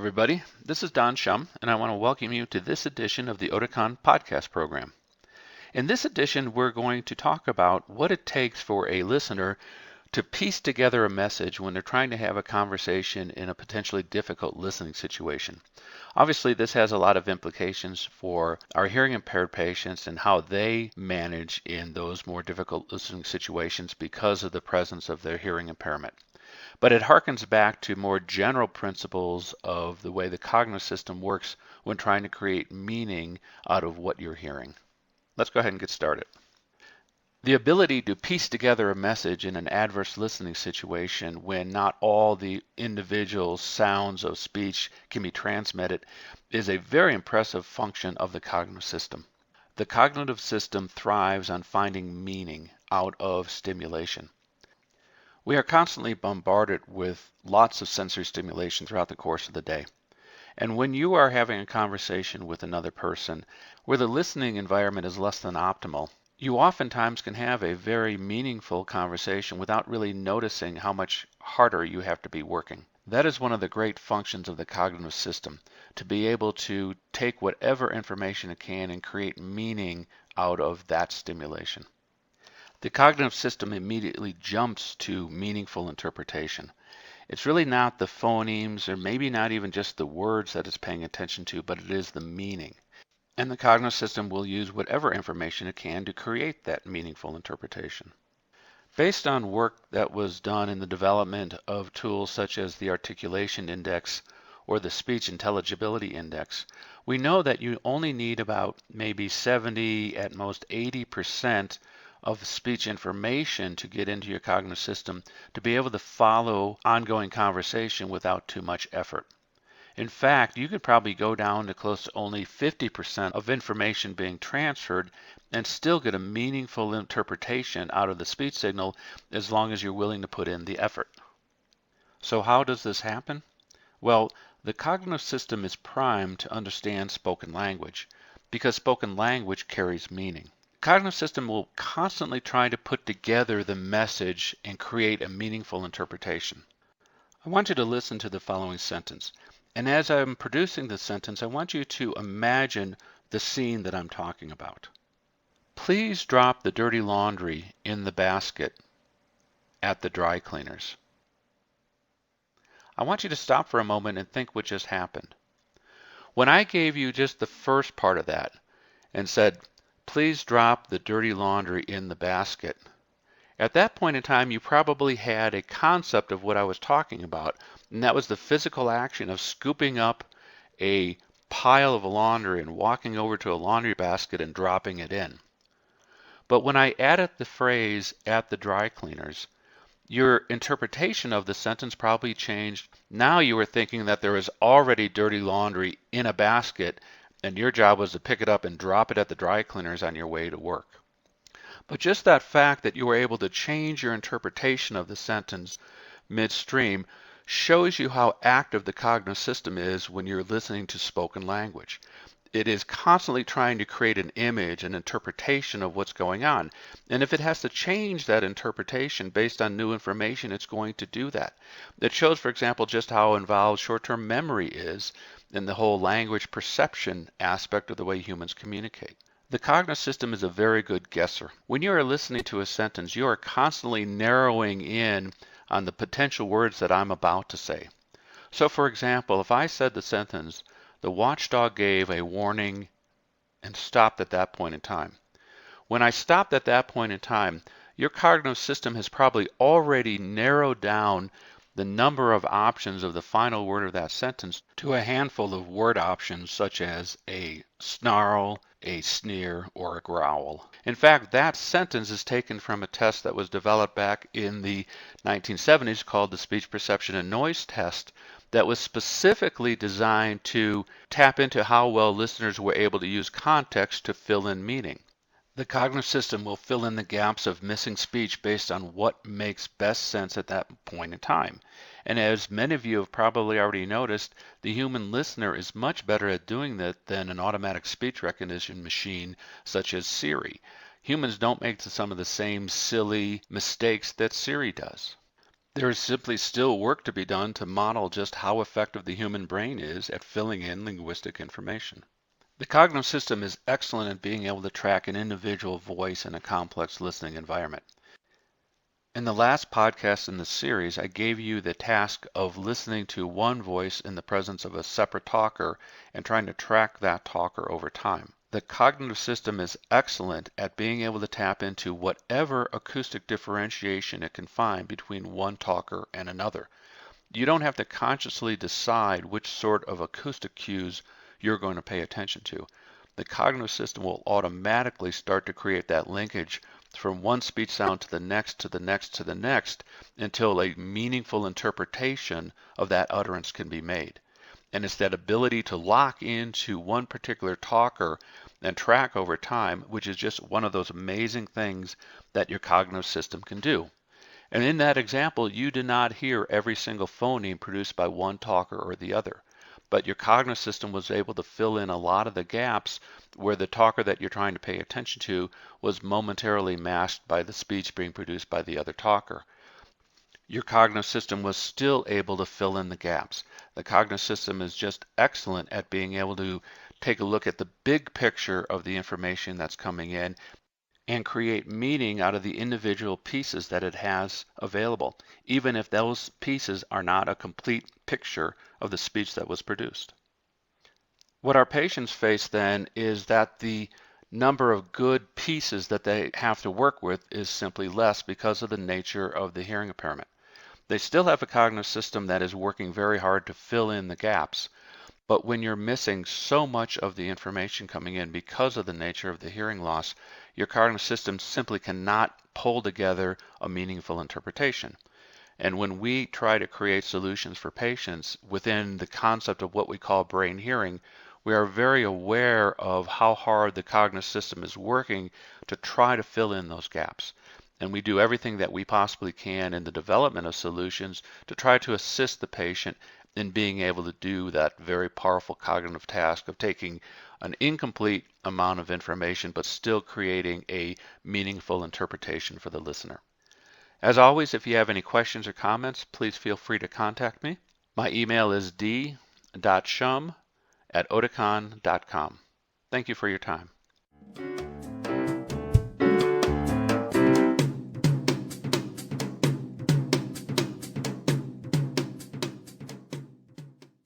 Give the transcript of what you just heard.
everybody. This is Don Shum, and I want to welcome you to this edition of the Oticon podcast program. In this edition, we're going to talk about what it takes for a listener to piece together a message when they're trying to have a conversation in a potentially difficult listening situation. Obviously, this has a lot of implications for our hearing impaired patients and how they manage in those more difficult listening situations because of the presence of their hearing impairment. But it harkens back to more general principles of the way the cognitive system works when trying to create meaning out of what you're hearing. Let's go ahead and get started. The ability to piece together a message in an adverse listening situation when not all the individual sounds of speech can be transmitted is a very impressive function of the cognitive system. The cognitive system thrives on finding meaning out of stimulation. We are constantly bombarded with lots of sensory stimulation throughout the course of the day. And when you are having a conversation with another person where the listening environment is less than optimal, you oftentimes can have a very meaningful conversation without really noticing how much harder you have to be working. That is one of the great functions of the cognitive system, to be able to take whatever information it can and create meaning out of that stimulation. The cognitive system immediately jumps to meaningful interpretation. It's really not the phonemes or maybe not even just the words that it's paying attention to, but it is the meaning. And the cognitive system will use whatever information it can to create that meaningful interpretation. Based on work that was done in the development of tools such as the Articulation Index or the Speech Intelligibility Index, we know that you only need about maybe 70, at most 80% of speech information to get into your cognitive system to be able to follow ongoing conversation without too much effort. In fact, you could probably go down to close to only 50% of information being transferred and still get a meaningful interpretation out of the speech signal as long as you're willing to put in the effort. So how does this happen? Well, the cognitive system is primed to understand spoken language because spoken language carries meaning. The cognitive system will constantly try to put together the message and create a meaningful interpretation. I want you to listen to the following sentence. And as I'm producing this sentence, I want you to imagine the scene that I'm talking about. Please drop the dirty laundry in the basket at the dry cleaners. I want you to stop for a moment and think what just happened. When I gave you just the first part of that and said, please drop the dirty laundry in the basket, at that point in time, you probably had a concept of what I was talking about, and that was the physical action of scooping up a pile of laundry and walking over to a laundry basket and dropping it in. But when I added the phrase at the dry cleaners, your interpretation of the sentence probably changed. Now you were thinking that there was already dirty laundry in a basket, and your job was to pick it up and drop it at the dry cleaners on your way to work. But just that fact that you were able to change your interpretation of the sentence midstream shows you how active the cognitive system is when you're listening to spoken language. It is constantly trying to create an image, an interpretation of what's going on. And if it has to change that interpretation based on new information, it's going to do that. It shows, for example, just how involved short-term memory is in the whole language perception aspect of the way humans communicate. The cognitive system is a very good guesser. When you are listening to a sentence, you are constantly narrowing in on the potential words that I'm about to say. So for example, if I said the sentence, the watchdog gave a warning and stopped at that point in time. When I stopped at that point in time, your cognitive system has probably already narrowed down the number of options of the final word of that sentence to a handful of word options such as a snarl, a sneer, or a growl. In fact, that sentence is taken from a test that was developed back in the 1970s called the Speech Perception and Noise Test that was specifically designed to tap into how well listeners were able to use context to fill in meaning. The cognitive system will fill in the gaps of missing speech based on what makes best sense at that point in time. And as many of you have probably already noticed, the human listener is much better at doing that than an automatic speech recognition machine such as Siri. Humans don't make some of the same silly mistakes that Siri does. There is simply still work to be done to model just how effective the human brain is at filling in linguistic information. The cognitive system is excellent at being able to track an individual voice in a complex listening environment. In the last podcast in the series, I gave you the task of listening to one voice in the presence of a separate talker and trying to track that talker over time. The cognitive system is excellent at being able to tap into whatever acoustic differentiation it can find between one talker and another. You don't have to consciously decide which sort of acoustic cues you're going to pay attention to. The cognitive system will automatically start to create that linkage from one speech sound to the next, to the next, to the next, until a meaningful interpretation of that utterance can be made. And it's that ability to lock into one particular talker and track over time, which is just one of those amazing things that your cognitive system can do. And in that example, you did not hear every single phoneme produced by one talker or the other. But your cognitive system was able to fill in a lot of the gaps where the talker that you're trying to pay attention to was momentarily masked by the speech being produced by the other talker. Your cognitive system was still able to fill in the gaps. The cognitive system is just excellent at being able to take a look at the big picture of the information that's coming in and create meaning out of the individual pieces that it has available, even if those pieces are not a complete picture of the speech that was produced. What our patients face then is that the number of good pieces that they have to work with is simply less because of the nature of the hearing impairment. They still have a cognitive system that is working very hard to fill in the gaps, but when you're missing so much of the information coming in because of the nature of the hearing loss, your cognitive system simply cannot pull together a meaningful interpretation. And when we try to create solutions for patients within the concept of what we call brain hearing, we are very aware of how hard the cognitive system is working to try to fill in those gaps. And we do everything that we possibly can in the development of solutions to try to assist the patient in being able to do that very powerful cognitive task of taking an incomplete amount of information but still creating a meaningful interpretation for the listener. As always, if you have any questions or comments, please feel free to contact me. My email is d.shum@oticon.com. Thank you for your time.